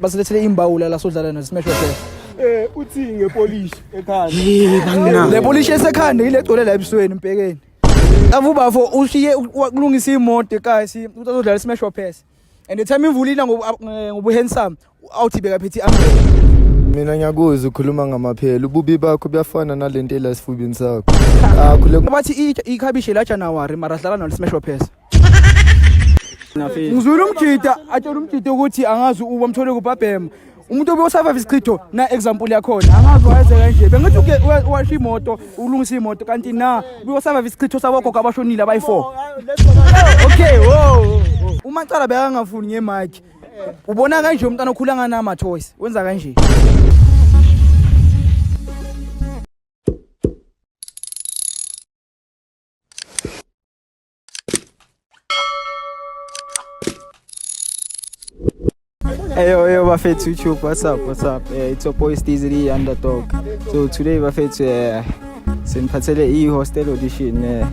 basilethele imbawula la sodlala no smash phela. Uthi ngepolish ekhanda. Le polish esekhanda ile gcole la ebusweni impekeni. Avuba fo ushiye ukulungisa imoto guys uzodlala smash phela. And the time imvulina ngobu handsome awuthi beka phethi umbrella. Mina ngiyakuzwa ukhuluma ngamaphela ububi bakho buyafana nalento elasifubini sakho. Khule bathi ikhabishe la January mara dlala no smash phela. Ngizwile umjida athola umjida ukuthi angazi uba mthole kubabhema umuntu obeyosurvive isichitho na example yakhona angazi wayenze kanje bengithi uke washa imoto ulungisa imoto kanti na ubeyosurvive isichitho sabogogo abashonile abayi4 okay wo umacala bekangafuni ngemic ubona kanje umntana okhulanga nama toys wenza kanje. Hey Bafethu YouTube, what's up? It's your boy Steezy the Underdog. So today Bafethu siniphathele i-hostel audition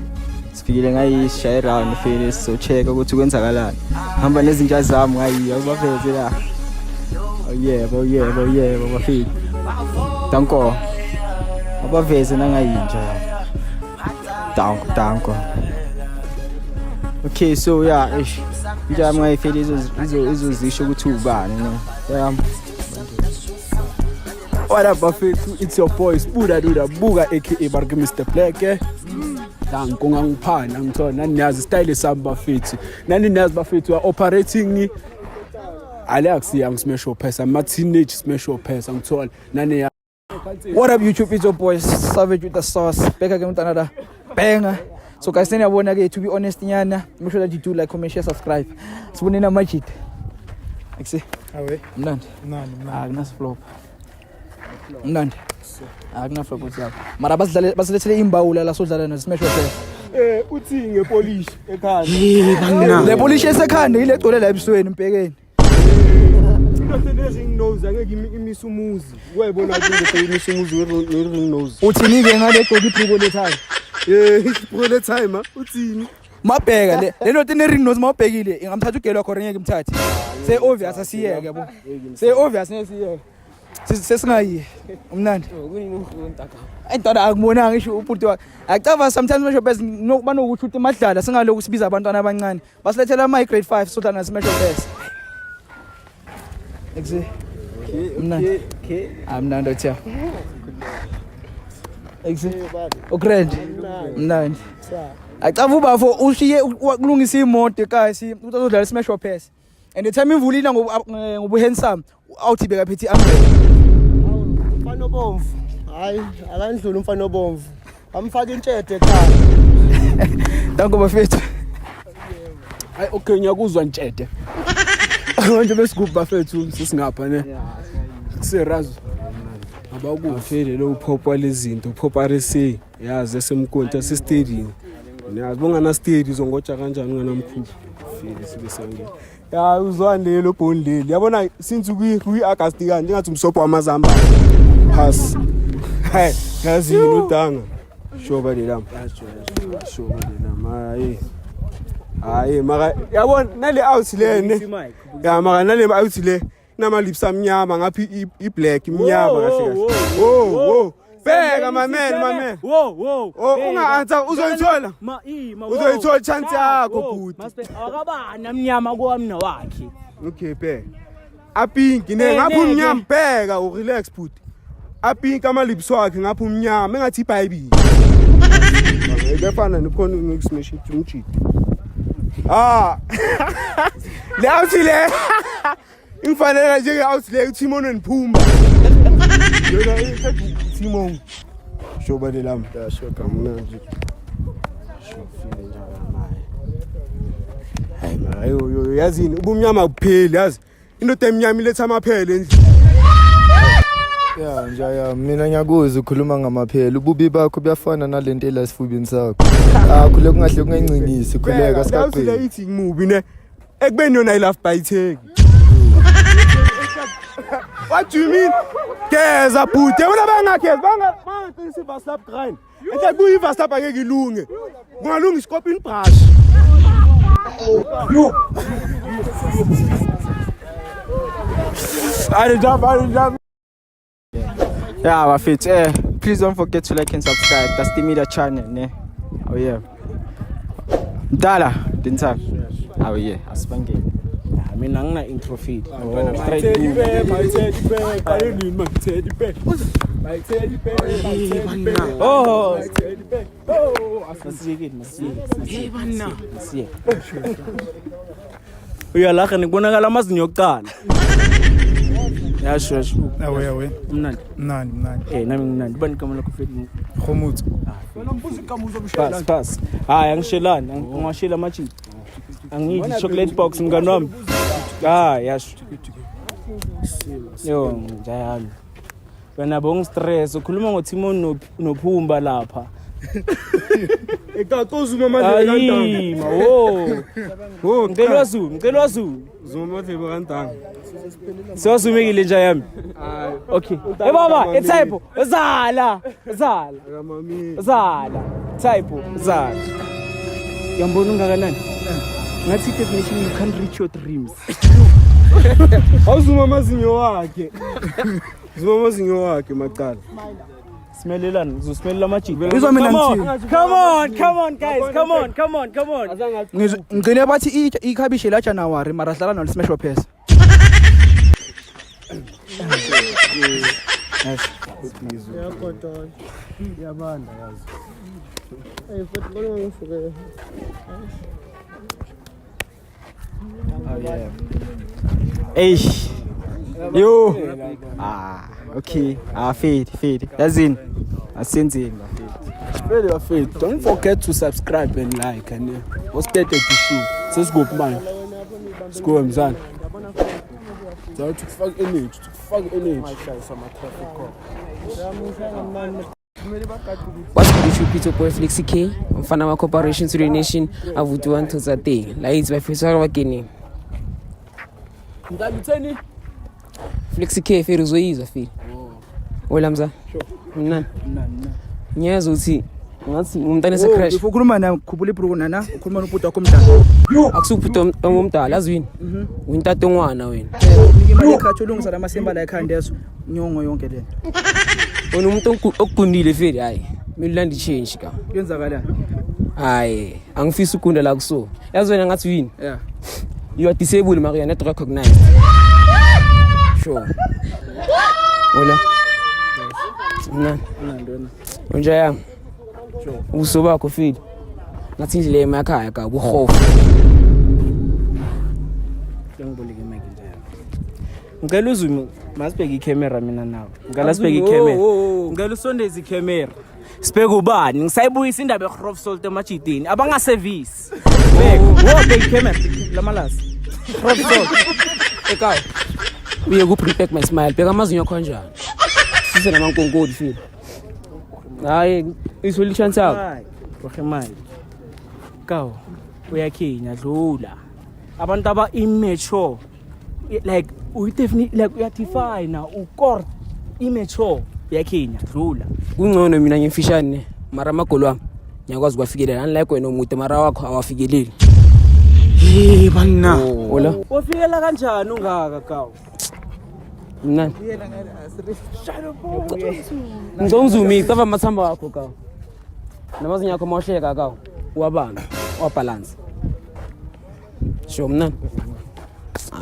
sifikile ngayishaya round finish so check ukuthi kwenzakalani. Hamba nezinja zami ngayiya Bafethu la. Oh yeah Bafethu. Danko. Abaveze nangayinja. Danko. Okay, so yeah, njami ngayifela izozisho ukuthi ubani ne. What up Bafethu, it's your boy Spuda Duda Buga aka Barge Mr Black. Danko ngangiphana ngithola nani yazi style sami Bafethu. Nani nazi Bafethu operating Alex young smash phesa ma teenage smash phesa ngithola nani. What up YouTube, it's your boy Savage with the sauce. Back again with another banger. So guys, to be honest, make sure that you do like, comment, share, subscribe. So we need a magic. Like say, None. Agnes flop. None. Agnes flop what's up? Mara basilethele imbawula la sodlala no smash phela. Uthi ngepolish ekhanda. Le polish esekhanda ile gcole la ebusweni impekeni. Ring nose angeke imisa umuzi. Uyayibona ukuthi imisa umuzi we-ring nose. Uthini ke ngale gcole ibhuko lethayo. Ibhuko letime uthini? Mabheka le nto ine ring nose mawubhekile ingamthatha ugelwa khona ngeke imthathi. Say obvious asiyeke yabo. Say obvious nesiyeke. Sesingayi. Umnandi. Ayintoda akubonanga ngisho ubhuti wakhe. Acaba sometimes mesho best banokuthi uthi madlala singaloku sibiza abantwana abancane. Basilethela ama grade 5 so that nasimesho best. Exe. Okay. Amnandi otya. Exe. Ogrand. Mnandi. Acaba uba fo ushiye ukulungisa imoto guys uzodlala smash phela. And the time imvulina ngobu handsome awuthi beka phethi umbrella. Umfana obomvu. Hayi, akandlula umfana obomvu. Amfaka intshede ekhaya. Danko Bafethu. Hayi okay ngiyakuzwa intshede. Manje besigubha Bafethu sisingapha ne. Kuserazo. Abakufele lo uphopa lezinto, uphopa RC. Yazi esemkonto sestadium. Niyazi bongana stadium uzongotsha kanjani nganamkhulu. File sibe sangena. Ya uzwani lo bondleli yabona since kwi-August kanje ngathi umsopho wamazamba pass hey yazi udanga shoba lelama hayi maka yabona nale out lene ya maka nale out le nama lips amnyama ngaphi i-black imnyama kahle kahle bheka my man unga-answer uzoyithola uzoyithola chance yakho bhuti akabani amnyama kwami nawakhe okay bheka apinki ngapha umnyama bheka urelax bhuti apinki ama-lips wakhe ngapha umnyama engathi ibhayibhile kefana nikhona ngikusmash umjidi le out le ingifanele njenge-out le uTimon Niphumba Timon shoba lelama shoka mnandi shofile njalo naye hayi yazini ubumnyama kupheli yazi into emnyama iletha amaphele endlini ya njaya mina ngiyakuzwa ukhuluma ngamaphela ububi bakho buyafana nalento elasifubini sakho. Khule kungahle kungancinisi khuleka sikaqini. Awusile ithi movie ne ekubeni yona I love Bytech. What do you mean? Geza bhuti yabona bangageza bangaqinisa iVaslap grind. Ethe kuyiVaslap angeke ilunge. Kungalunga iskopini brush. Yo. Yeah, bafethu. Please don't forget to like and subscribe. That's the media channel, ne? Oh yeah. Mdala, Dinta. Oh yeah, asibangeni. Mina ngina intro feed. Uyalaga ngibonakala amazinyo yokuqala. Yasho. Awe. Mnandi. Nami ngimnandi. Bani igama lakho feed? Khomutso. Pass. Hayi angishelani, ngingashela amachi. Angiyidi chocolate box mngani wami. Yasho. Yo, njalo. Wena bongi stress, ukhuluma ngoTimon noPhumba lapha. Ekaqozuma manje kanti. Oh, ngicela Zulu. Zuma phebe kantanga. Sewasumekile nje yami. Okay. Baba, eTypo, zala. Akamami. Typo, zala. Yambona ungakanani? Ngathi definition you can't reach your dreams. Awuzuma amazinyo wakhe. Zuma amazinyo wakhe maqala. Smelelani, uzosmelela amajiki. Izwa mina Come on guys, come on. Ngicela bathi ikhabishe la January mara dlala no smash phesa. Yabanda yazi. Oh yeah. Hey. Yo. Okay. Feed. That's in. Asenzeni Bafethu. Don't forget to subscribe and like and what's that edition? Sesigo manje. Sigo mzana. Zawuthi kufaka energy, What's good, you Peter Boy Flexi K? Mfana wa Corporation to the Nation avuti wantu za thing. La it's by Fisara wakini. Ngikutheni? Flexi K feri uzoyiza fi. Ola mza. Mnani. Nyazo uthi ngathi umntana se crash. Ukhuluma na khubula ibruku nana, ukhuluma nophuta wakho mdala. Akusuphuta omdala azwini. Uyintato ngwana wena. Nike imali ekhathi ulungisa la masemba la ekhanda yeso, nyongo yonke lento. Wena umuntu okugundile feri hayi. Milandi change ka. Kwenzakalani? Hayi, angifisa ukunda la kuso. Yazi wena ngathi yini? Yeah. You are disabled Maria not recognized. Sure. Hola. Mna. Unjaya. Sure. Uso bakho feed. Ngathi indlela emakhaya ka ubuhofu. Ngibuleke mic nje. Ngicela uzwe masibheke icamera mina nawe. Ngicela sibheke icamera. Ngicela usondeze icamera. Sibheke ubani? Ngisayibuyisa indaba eGrove Salt emajidini. Abanga service. Bheka, wo bheke icamera lamalasi. Grove Salt. Ekaw. Uye ku protect my smile. Bheka amazinyo akho kanjani? Sise namankonkodi feed. Hayi, isolution sakho. Hayi, rohemali. Kaw, uyakhinya dlula. Abantu aba immature like we definitely like uyatify na ukor immature yakhinya dlula. Kungcono mina ngimfishane mara amagolo wami ngiyakwazi ukufikelela unlike wena umude mara wakho awafikeleli. Bana. Hola. Wofikela kanjani ungaka kaw? Mnani. Ngizongizumi qava amathamba wakho kaw. Namazinyo yakho mohleka kaw. Uwabanga, wabalance. Sho mnani.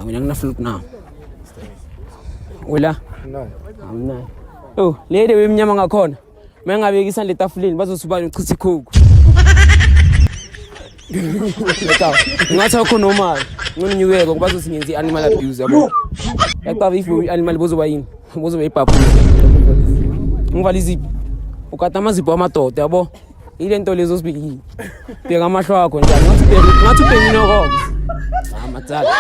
Mina nginafuna ukuna. Hola. Mnani. Oh, lede wemnyama ngakhona. Mengabeka isandla etafuleni bazosubana uchitha ikhokho. Ekaw, ngathi akho normal. Ngoninyukeka ngoba bazosingenza animal abuse yabo. Yaqaba if animal bozoba yini? Bozoba ipapu. Ngivalizi. Ukata amazipho amadoda yabo. Ile nto lezo sibiki. Bheka amahlo akho njani? Ngathi ubhekile ngoko. Matsala.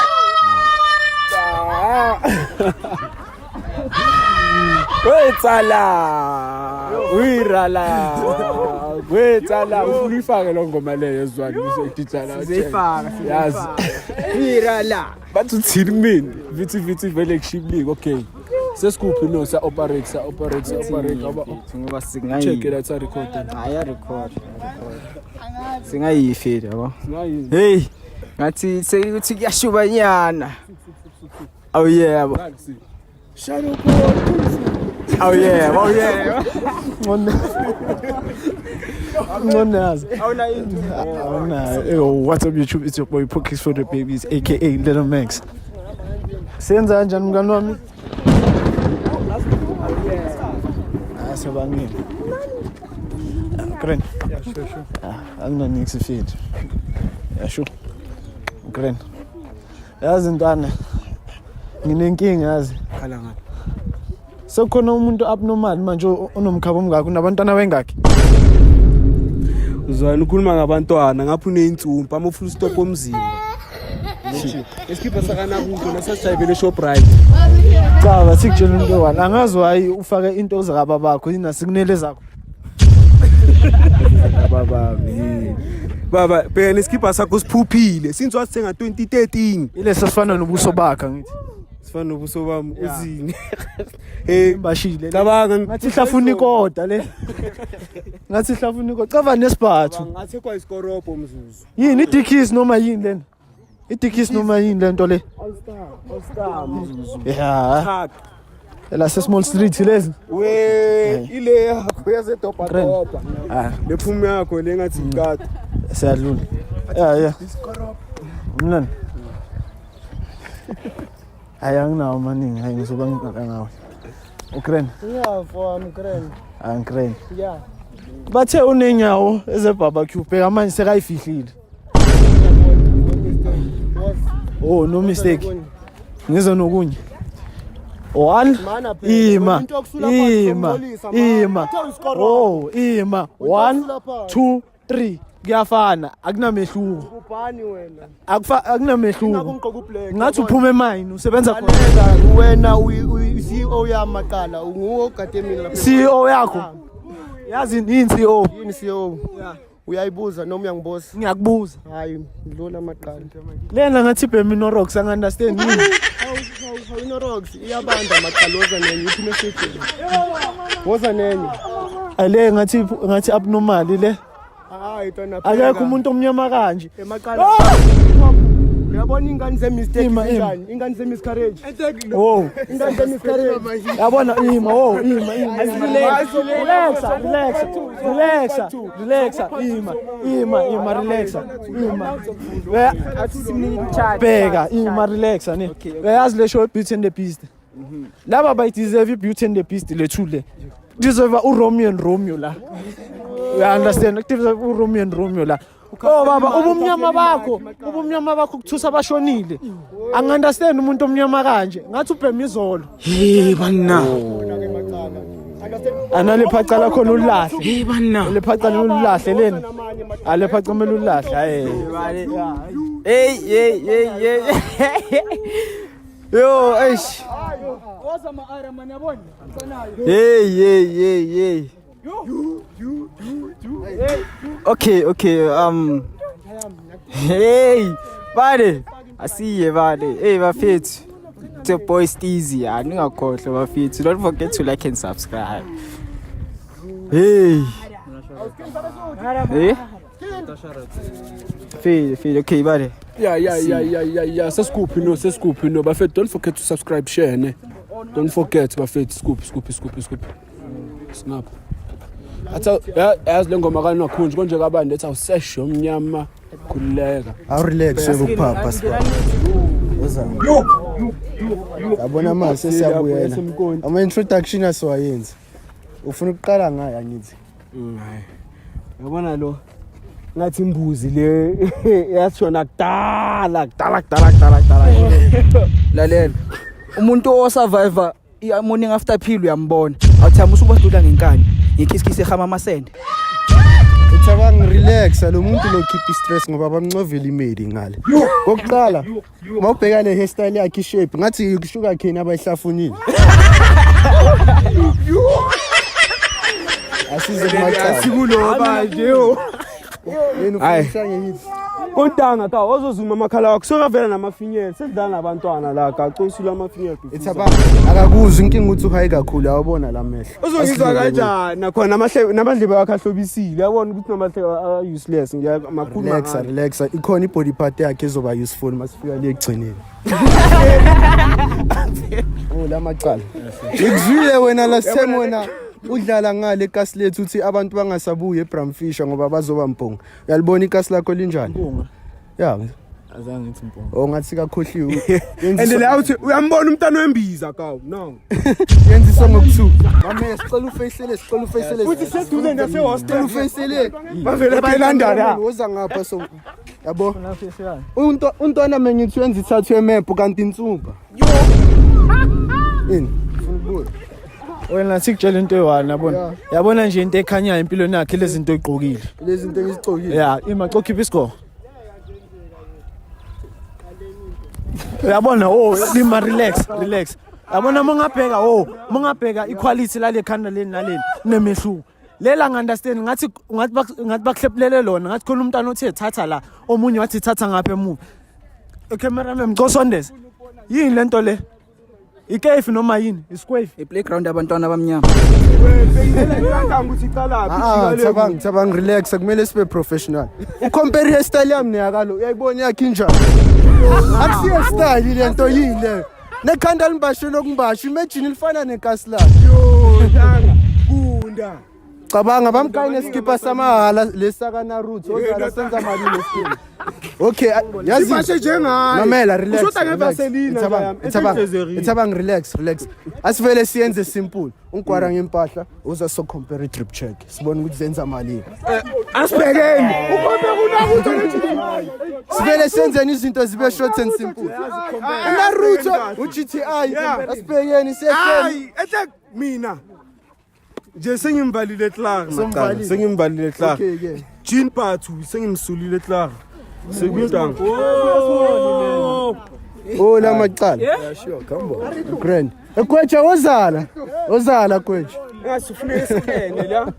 Wetsala ufike lo ngoma leyo ezwani usedijala Zeyifaka. yazi Virala. bathi uthini mina vithi vele kushibiki okay sesikuphi no sa operate ngoba singayi. check it out record Aya record. Singayifeed yabo. ngayi Hey, ngathi sekuthi kuyashubanyana. Oh yeah. Shadow Oh yeah. Oh yeah. Yo, what's up YouTube? It's your boy Pokis for the Babies, aka Little Max. Senza kanjani mngani wami? Asabangeni. Kren. Yeah, sure. Angina nix feed. Yeah, sure. Kren. Yazi ntwana. Nginenkinga yazi. Khala ngani? Sokhona umuntu abnormal manje unomkhaba omngaka unabantwana bengakhi? Uzwana ukhuluma ngabantwana ngapha uneyintsumpa ama full stop omzini. Eskipa sakana kunto nasasijayivele Shoprite. Cha basikutshela into one angazi why ufake into zakaba bakho ina sikunele zakho. Baba bheka neskipa sakho siphuphile since wasithenga 2013. Ile sasifana nobuso bakha ngithi. Sifana nobuso bami uzini. Hey Bashile. cabanga Ngathi hlafuna ikoda le. Ngathi hlafuna ikoda. Cava nesiphathu. ngathi kwa iskoropo mzuzu. Yini idikis noma yini lena? Idikis noma yini lento le? All star mzuzu. Yeah. Hak. La small street lezi. We ile yakho yaze topa. Ah, Lephume yakho lengathi ikati. siyadlula. Yeah. Mnani. Ayanginawo maningi, hayi ngizoba ngingaka ngawe. Ukren. Yeah, for Ukraine. Angren. Yeah. Bathe unenyawo eze barbecue bheka manje sekayifihlile. Oh no mistake. Ngizo nokunye. One. Ima. Oh, ima. 1 2 3. Kuyafana, akunamehluko. Ubani wena? Akunamehluko. Ngathi uphume emayini usebenza khona. Aleka wena CEO yamaqala unguwo kade mina lapha. CEO yakho. Yazi yini CEO? Yini CEO? Uyayibuza noma uyangibosa? Ngiyakubuza. Hayi, ngidlula amaqala. Lena ngathi Beminorox angunderstand yini? Hawu rocks iyabanda amaqaloza nenye ithi message. Woza nenye. Ale ngathi abnormal le. Hayi tona. Akekho umuntu omnyama kanje. Emaqala. Uyabona ingane zemistake kanjani? Ingane zemiscarriage. Oh, Ingane zemiscarriage. yabona ima. Relaxa. Bheka, ima relaxa ne. Uyazi le show Beauty and the Beast. Laba bayideserve Beauty and the Beast le thule. Deserve uRomeo and Romeo la. You understand? Deserve uRomeo and Romeo la. Oh baba, ubumnyama bakho kuthusa abashonile. Angunderstand umuntu omnyama kanje. Ngathi ubhema izolo. Hey bana. Anale phacala khona ulahle. Hey bana. Le phacala ulahle lena. Ale phacamela ulahle. Hayi. Hey. Yo, eish. Woza ma-ara man yabona. Hey. Okay. Hey, buddy. Asiye buddy. Hey, bafethu. It's your boy Steezy. Ningakhohlwa bafethu. Don't forget to like and subscribe. Hey. Feel okay, buddy. Yeah. Sescoop no. Bafethu, don't forget to subscribe, share ne. Don't forget bafethu scoop. Snap. Atha yazi lengoma kana khunje konje kabande ethi awusesho omnyama khulileka. Awu relax ukuphapha siba. Yabona manje sesiyabuyela. Ama introduction asiwayenzi. Ufuna ukuqala ngayo angithi. Hayi. Yabona lo ngathi imbuzi le yathona kudala. Lalela. Umuntu osurvivor morning after pill uyambona. Awuthama usubadlula ngenkani. Ngikisikise khama amasende. Icabanga relax lo muntu lo keep stress ngoba bamncovela imedi ngale. Kokuqala mawubheka le hairstyle yakhe shape ngathi kushuka kheni abayihlafunile. Asize kumacala. Asikulo manje yo. Yena ufisa ngiyithi. Kontanga ka ozozuma amakhala wakho sokavela namafinyela sedlala nabantwana la gaqosula amafinyela. Ithaba akakuzwa inkinga uthi uhayi kakhulu awubona la mehlo. Uzongizwa kanjani nakhona namadlebe wakhe ahlobisile yabona ukuthi namahle useless ngiyamakhulu relax ikhona ibody part yakhe ezoba useful masifika le egcineni. Oh lamacala. Ngikuzwile wena last time wena udlala ngale ikasi lethu uthi abantu bangasabuye eBramfisher ngoba bazoba mpunga. Uyalibona ikasi lakho linjani? Mpunga. Yeah. Azange ngithi mpunga. Ngathi kakhohliwe. And la uthi uyambona umntana wembiza kawu. No. Yenziswa ngokuthuka. Mama sicela ufacelele, sicela ufacelele. Futhi seduze nase hostel ufacelele. Bavela eLondon. Woza ngapha so. Yabo. Untwana mengithi wenza ithathu emap kanti insumpa. Yini? Ufuna wena sikutshela into eyi-1 yabona yabona nje into ekhanyayo empilweni yakhe lezi zinto oyigqokile lezi zinto engizigqokile ya imaco keep iscore uyabona lima relax yabona mongabheka equality lale khanda leni naleli nemehluko lela ngi-understand ngathi bakuhlephulele lona ngathi khona umntwana othi ethatha la omunye wathi thatha ngapha emuva cameraman mcosondeze yini lento le ikefi noma yini isquafe playground abantwana abamnyama ngicabanga relax kumele sibe professional ucompare hairstyle yami neyakalo uyayibona yakhe injani akusiyo style lento yini leyo nekhanda limbashe lokumbasha imagine lifana nekasi lakhe kunda cabanga bamkayine skipa samahala lesaka Naruto ozala senza mali leskipa okay yazi bashe njengani nomela relax usho ngevaseline itsabang relax asivele siyenze simple ungwara ngempahla uza so compare trip check sibona ukuthi zenza mali asibhekeni ukhombe sivele senzeni izinto zibe short and simple Naruto uGTI asibhekeni hayi ehle mina nje sengimvalile Clark maqala sengimvalile Clark Jean Pathu sengimsulile Clark sekuyintanga la macala yeah sure come on grand ekwecha ozala kwecha ngasifuneka isikhene la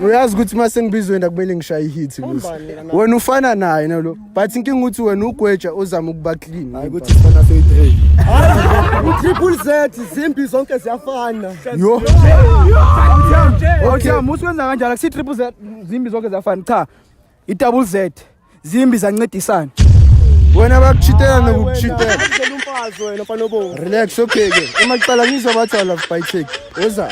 uyazi ukuthi mase ngibizwe wena kumele ngishaye hit kuze wena ufana naye nalo but inkinga uthi wena ugweja ozama ukuba clean hayi ukuthi sifana soyi3 triple Z zimbi zonke ziyafana yo okay musu wenza kanjalo akusi triple Z zimbi zonke ziyafana cha i-double Z zimbi zancedisana wena bakuchitela nokukuchitela umfazi wena mfana obonga relax okay ke emacala ngizobatha la by take oza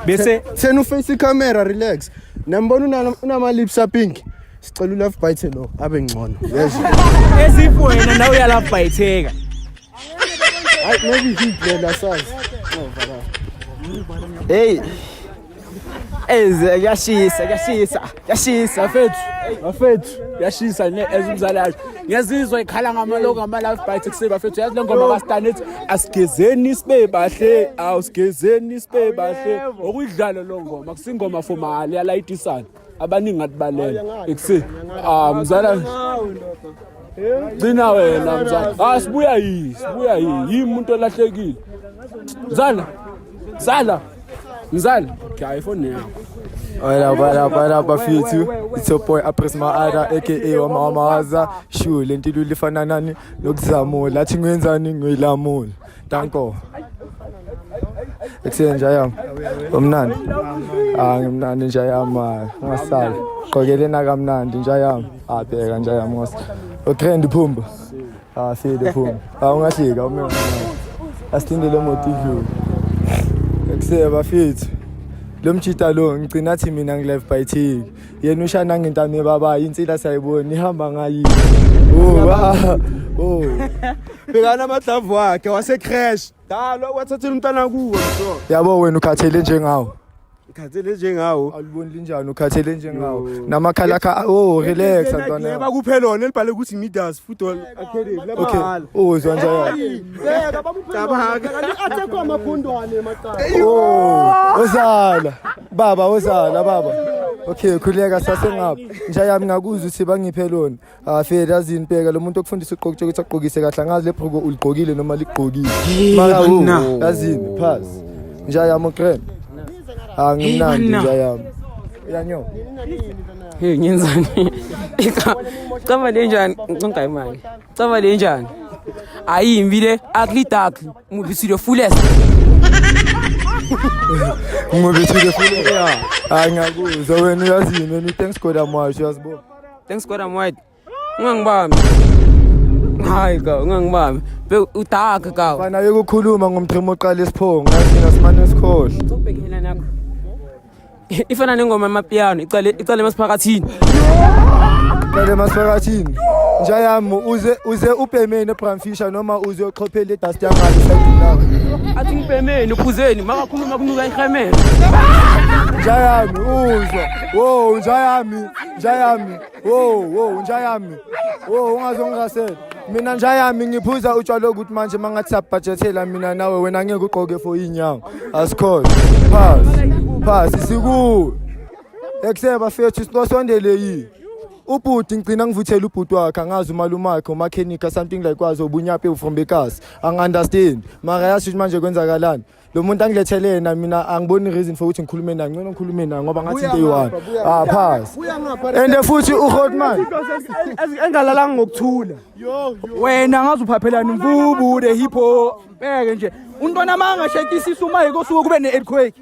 bese sena uface camera relax nambona unama lips pink sicela love bite lo abe ngcono yes esifu wena nawe uya love bite maybe he la sazi hey yashisa bafethu yashisa ezimzalayo ngiyazizwa ikhala ngamalogo ama-life bite kusebe bafethu yazi le ngoma kastanethi asigezeni sibe bahle awusigezeni sibe bahle okuyidlalo lo ngoma kusingoma for mahali yalayithisana abaningi ngatibalela ekuse mzala gcina wena mzala sibuya yini yimi umuntu olahlekile mzala okay iPhone yakho What up, Bafithu? It's your boy Aprisma Ada, aka Wamawaza. Sure, lentilo lifana nani nokuzamo lathi ngwenzani ngwilamula. Danko. Ekuse njayam. Umnandi. Ngimnandi njayam ngasala. Qokelena kamnandi njayam. Abheka njayam ngos. Otrend phumba. Fede phumba. Ungahlika umema. Asindele motive. Ekuse Bafithu. Lo mchita lo ngicina athi mina ngi-live by Tik yena ushana ngentame baba insila sayibona ihamba ngayi bhekana amadlavu wakhe wasecrash dalo wathathela umntana kuwe so yabo wena ukhathele njengawo ngikhathele njengawo awuliboni linjani ukhathele njengawo namakhala akha relax ntwana yeba kuphelona elibhale ukuthi Midas Football Academy labhala uzwa njalo beka babubheka athekho amaphundwane emaqala ozala baba okay khuleka sasengapha njayami ngakuzwa ukuthi bangiphe lona fela yazini bheka lo muntu okufundisa uqoqo ukuthi aqokise kahle angazi lebruko uligqokile noma ligqokile mara yazini phasi njayami grand ngimnandi njayami yanyo hey ngenzani cama lenjani nconga imali cama lenjani ayimbi le ugly duckly ngubisile fullest ngakuzwa wena uyazini wena thanks God amwashi yazibona thanks God I'm white ungangibambi hayi ka ungangibambi udaka ka Fana yokukhuluma ngomdrimo oqala isiphongo ngathi ngasimane sikhohle. ubhekela nakho ifana nengoma yamapiano icale masiphakathini Kale masifakathini. Njayami uze ubhemene eBramfisher noma uze uxhophele idust yangale sayidlayo. athi ngibhemeni uphuzeni makakhuluma kunuka ihemela Njayami uzwa. Wo njayami. Wo njayami. Wo ungazongasela. Mina njayami ngiphuza utshwala ukuthi manje mangathi sabudgethela mina nawe wena ngeke ugqoke for inyanga. Asikhohle. Pass siku. Ekseba fethu sinosondele yi. Ubhuti ngicina ngivuthela ubhuti wakhe angazi umalumakhe umakhenika something like kwazo ubunyaphe from bekasi angiunderstand mara yazi ukuthi manje kwenzakalani lo muntu angilethele yena mina angiboni reason for ukuthi ngikhulume naye ngcono ngikhulume naye ngoba ngathi into eyi-one pass and futhi uHotman engalalanga ngokuthula wena ngazi uphaphelana imvubu the hip hop beke nje untwana mangashekisisa uma kosuke kube ne-earthquake.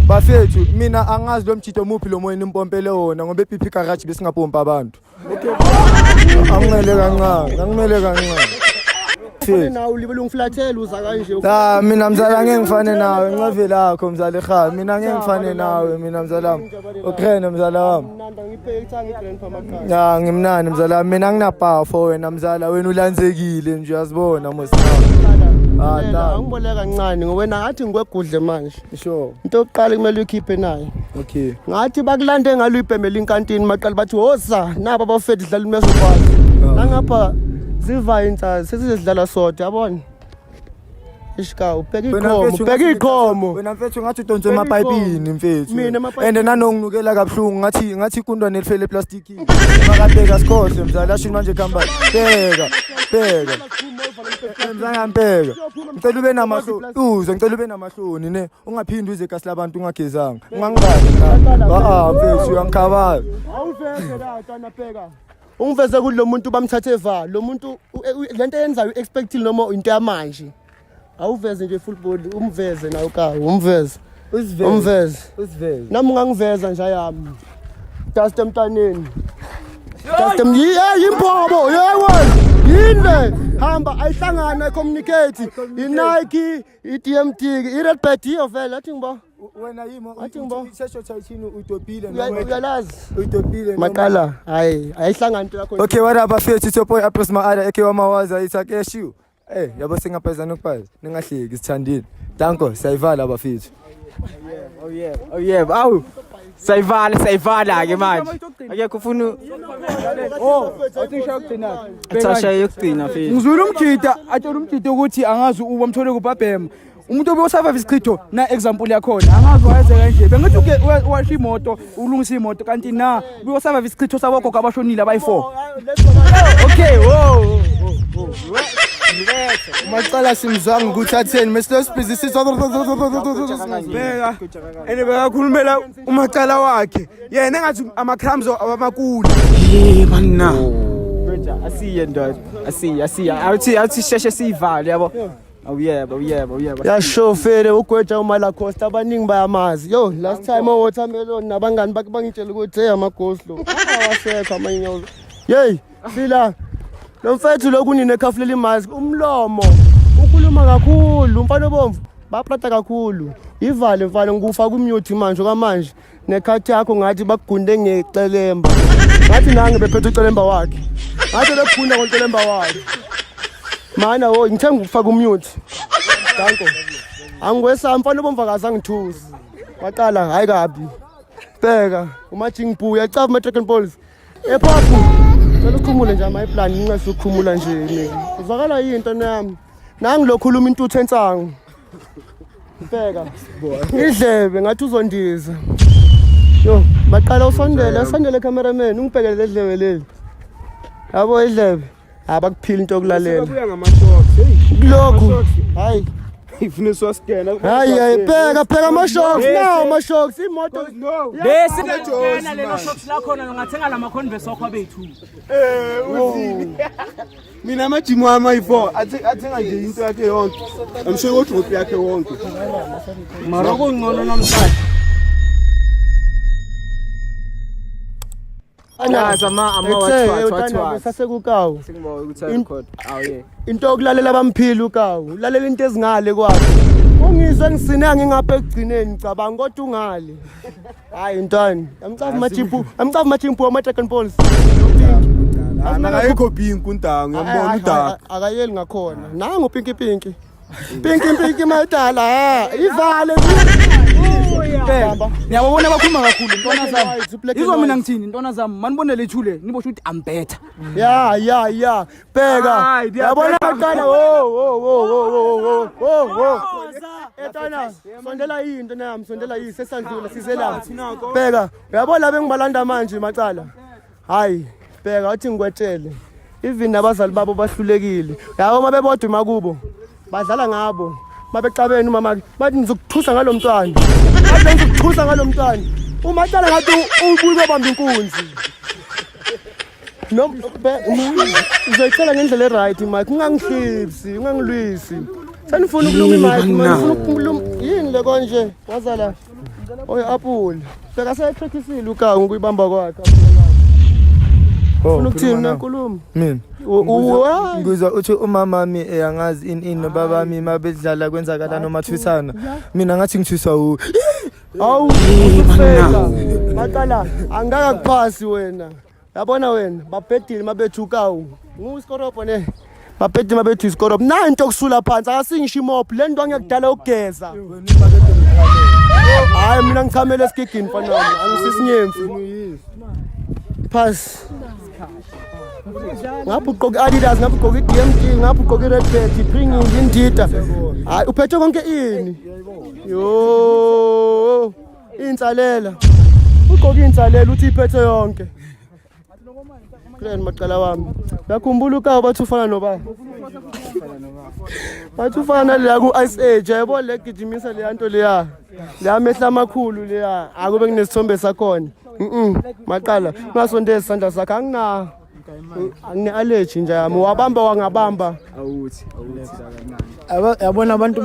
Bafethu mina angazi lo mjito muphi lo moyeni impompele wona ngoba ePP garage besingapompa abantu. Angimele kancane. Na ulibele ungiflathela uza kanje. Da mina mzala ngeke ngifane nawe ncave lakho mzala ekhaya mina ngeke ngifane nawe mina mzala wami. Ukrene mzala wami. Nanda ngiphe ithanga igrandpa makhaya. Ya ngimnani mzala wami mina nginapa for wena mzala wena ulandzekile nje uyazibona mosina. Angiboleka kancane ngoba wena ngathi ngikwegudle manje. Sure. Into yokuqala kumele uyikhiphe naye. Okay. Ngathi bakulande ngalo ibhemela inkantini maqala bathi woza naba bafethu dlala imezokwazi. Nangapha ziva insazi sesizidlala sodwa yabona. Ishika ubheka iqhomo. Wena mfethu ngathi udonse emapayipini mfethu. And nanonginukela kabuhlungu ngathi ikundwa nelifele eplastic. Makabheka sikhohle mzala shini manje khamba. Bheka. Ngiyambheka. Ngicela ube namahloni. Ngicela ube namahloni ne. Ungaphindi uze kasi labantu ungagezanga. Ungangibazi la. Mfethu uyangikhabaza. Awuveze la tana bheka. Ungiveze kulo muntu bamthathe eva. Lo muntu lento yenzayo expectile noma into yamanje. Awuveze nje full body umveze nawe ka umveze. Umveze. Nami ungangiveza nje yami. Dust emntaneni. Impobo yewena yinde hamba ayihlangana communicate iNike iDMT iRedbird iyo vele athi ngiba wena yimo athi ngiba sesho thayithini utopile uyalazi utopile maqala hayi ayihlangana into yakho. Okay what up fethu it's your boy Apres Maada eke wamawaza ithakeshu yabo singaphezana ukuphaza ningahleki sithandile danko sayivala bafethu. Oh yeah awu sayivala ke manje akekho ufuna Athisha ukugcina. Athasha yokugcina fethu Ngizula umjida atshela umjida ukuthi angazi ubamthole kubabhema. Umuntu obeyosurvive isichitho na example yakhona angazi wayenze kanje. Bengithi uke washa imoto ulungisa imoto kanti na ubeyosurvive isichitho sabokho abashonile abayi4. okay Maqala simzanga ukuthi atheni mesibhizi Beka ene bekakhulumela umacala wakhe yena engathi ama-crumbs abamakulu manna asiye ndoda asiya awuthi sheshe sivale yabo awuyeba yashofere ugwetha umala costa abaningi bayamazi yo last time watermelon nabangani bakhe bangitshela ukuthi hey amagoslo awasekho amanyawo hey sila lo mfethu lokunine ekhafulela imask umlomo ukhuluma kakhulu umfana obomvu baprata kakhulu ivale ngikufa kumute manje okamanje nekhathi yakho ngathi bakugunde ngecelemba ngathi nange bephethe ucelemba wakhe ngathi lekugunda ngocelemba wakhe mana wo ngithe ngikufa kumute danko angwesa mfana obomvu akazangithusi waqala hayi kabi bheka umajingbu uyacava ama-dragon balls ephaphu cela ukhumule nje ama-plan ngingase ukukhumula nje uzakala yinto nami nangilokhuluma intuthu ensango bheka idlebe ngathi uzondiza yo baqala usondele cameraman ungibhekele idlebe leli yabo idlebe abakuphila into yokulalela kulokhu hayi ifune siwaskena hayi bheka ama-shocks nawo ama-shocks imoto bese lelo shocks lakhona ngathenga lama Converse wakho abethu mina amajimu ama-4 athenga nje into yakhe yonke amsho kodrop yakhe wonke mara kungcono namhlanje Yazi ama sasekukawu Singibona ukuthi record. Awu yeah. into yokulalela abamphila ukawu ulalela into ezingale kwakhe ungizwe ngisina ngingapha ekugcineni cabanga kodwa ungale hayi ntwana amcafu machimpu ama Dragon Balls Akayikho pink untango ngiyambona udaka. Akayeli ngakhona nangu pinki madala ivale Ngiyabona bakhuluma kakhulu ntwana zami. Izwa mina ngithini ntwana zami manibone lethule nibosho ukuthi I'm better. ya bheka yabona maqala etana sondela into nami sondela sesandlula sizelapha bheka uyabona bengibalanda manje macala hayi bheka uthi ngikwetshele even abazali babo bahlulekile yabo mabebodwa makubo badlala ngabo mabecabeni umama bathi ngizokuthusa ngalomntwana umacala ngathi ubuye bamba inkunzi no uzoyicela ngendlela eright mike ungangihlipsi ungangilwisi sanifuna ukuluma mike ngifuna ukuluma yini le konje wazala oy apple bheka sepracticeile ukawu ngikuyibamba kwakhe ufuna ukuthini nankulumo mina ngizwa uthi umama wami eyangazi in nobaba wami mabedlala kwenzakala noma thwisana mina ngathi ngithwiswa awu usufela maqala angaka kuphasi wena yabona wena babhedile mabethu ukawu ngusikoropo ne babhedile mabethu isikoropo nanto kusula phansi akasingisho imop le nto ngiyakudala ukugeza hayi mina ngichamele esigigini mfana wami angisisinyemfu pass ngapha ugqoka Adidas ngapha ugqoka iDMT ngapha ugqoka iRedbird bring indida hayi uphethe konke ini yo insalela ugqoka insalela uthi iphethe yonke Grand maqala wami yakhumbula ukawu bathi ufana nobani bathi ufana la ku Ice Age yabo le gijimisa le yanto leya la mehla amakhulu leya akube kunesithombe sakhona maqala ungasondeza isandla sakhe angine allergy nje yami wabamba wangabamba Awuthi yabona abantu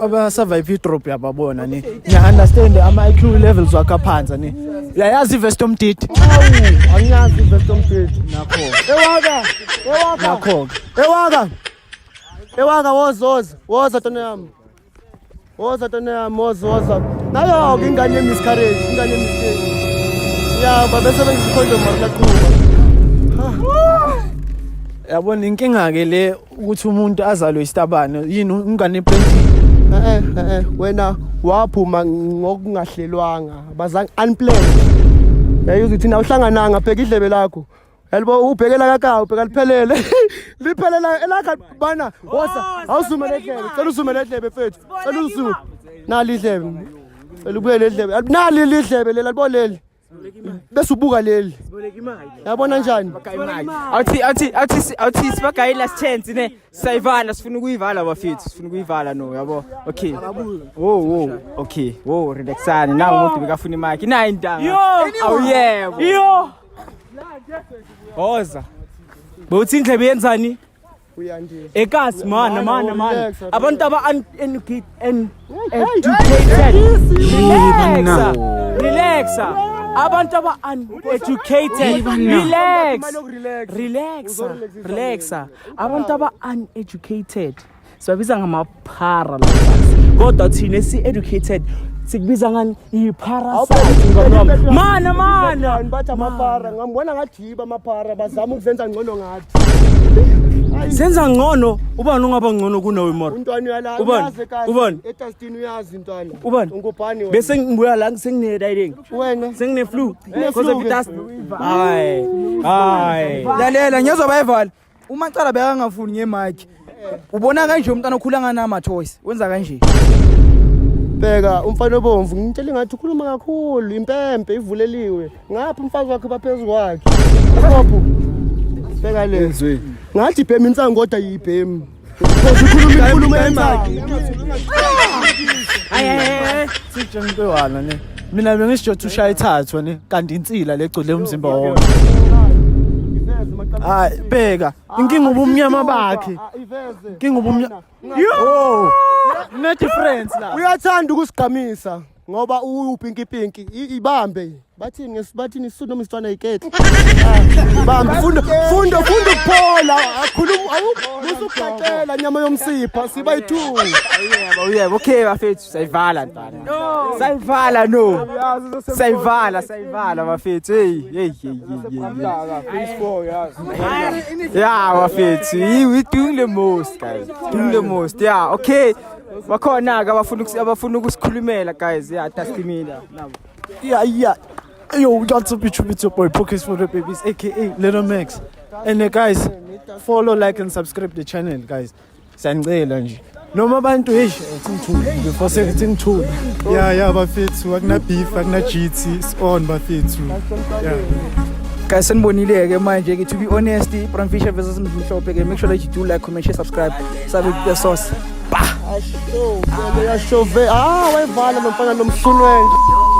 abasurvive drop yababona ni ngiya understand ama IQ levels wakhe phansi ni uyayazi ivest omdidi angiyazi ivest omdidi ewaka woza tona yami nayo ingane miscarriage ingane mistake ya babese bengikhondo marlaqhuba yabona inkinga ke le ukuthi umuntu azalwe isitabane yini ungane plan wena waphuma ngokungahlelwanga bazange unplanned yayizo thina uhlangananga bheka idlebe lakho yalibo ubhekela kakao ubheka liphelela elakha bana woza awusume ledlebe cela usume ledlebe mfethu cela usume nali idlebe cela ubuye ledlebe nali lidlebe lela liboleli bese ubuka leli yabona njani awuthi sibagayi last chance ne sayivala sifuna ukuyivala bafethu sifuna ukuyivala no yabo okay okay relaxani nawo umuntu bekafuna imike nayi intanga awuyebo yo hoza bowuthi indlebe yenzani uyandile ekasi mana abantu aba uneducated relaxa abantu aba uneducated relaxa abantu aba uneducated sibabiza ngamaphara kodwa thina si educated sikubiza ngani iparasite mana bathi amaphara ngambona ngajiba amaphara bazama ukuzenza ngcono ngathi senza ngcono ubani ungaba ngcono kunawe mara untwana uyala ubani etastini uyazi intwana ungubani bese ngibuya la sengine diarrhea wena sengine flu because of dust hayi lalela ngiyezwa bayivala umacala bekangafuni ngemike ubona kanje umntana okhulanga nama choice wenza kanje bheka umfana obomvu ngitshela ngathi ukhuluma kakhulu impempe ivuleliwe ngapha umfazi wakhe baphezulu kwakhe akopho bheka lezwe ngathi ibhemi insango kodwa yibhemi ukhuluma enzaki sijengintwana ne mina bengisijotha ushaya ithathu ne kanti insila legcole umzimba wonke hayi bheka inkinga ubumnyama bakhe inkinga ubumnyama yo ne difference la uyathanda ukusigqamisa ngoba upinki ibambe bathini isizulu noma isitswana iketi bambe funda ukuphola akhuluma awusuqaqela nyama yomsipha siba yi2 Yebo okay bafethu sayivala ntwana sayivala no sayivala bafethu hey yeah bafethu we doing the most guys doing the most yeah okay bakhona ke abafuna ukusikhulumela guys yeah testimony nabo Yeah. Yo, what's up, it's your boy, Pockets for the Babies, aka Little Max. And guys, follow, like, and subscribe the channel, guys. Sangela nje. Noma abantu before saying two. Yeah, bafethu akuna beef akuna GT it's on bafethu. Yeah. Guys, sanibonile ke manje ke to be honest, Brown Fisher versus Mhlophe ke make sure that you do like, comment, share, subscribe. Sabe the sauce. Asho, wayvala nomfana nomsulwenje.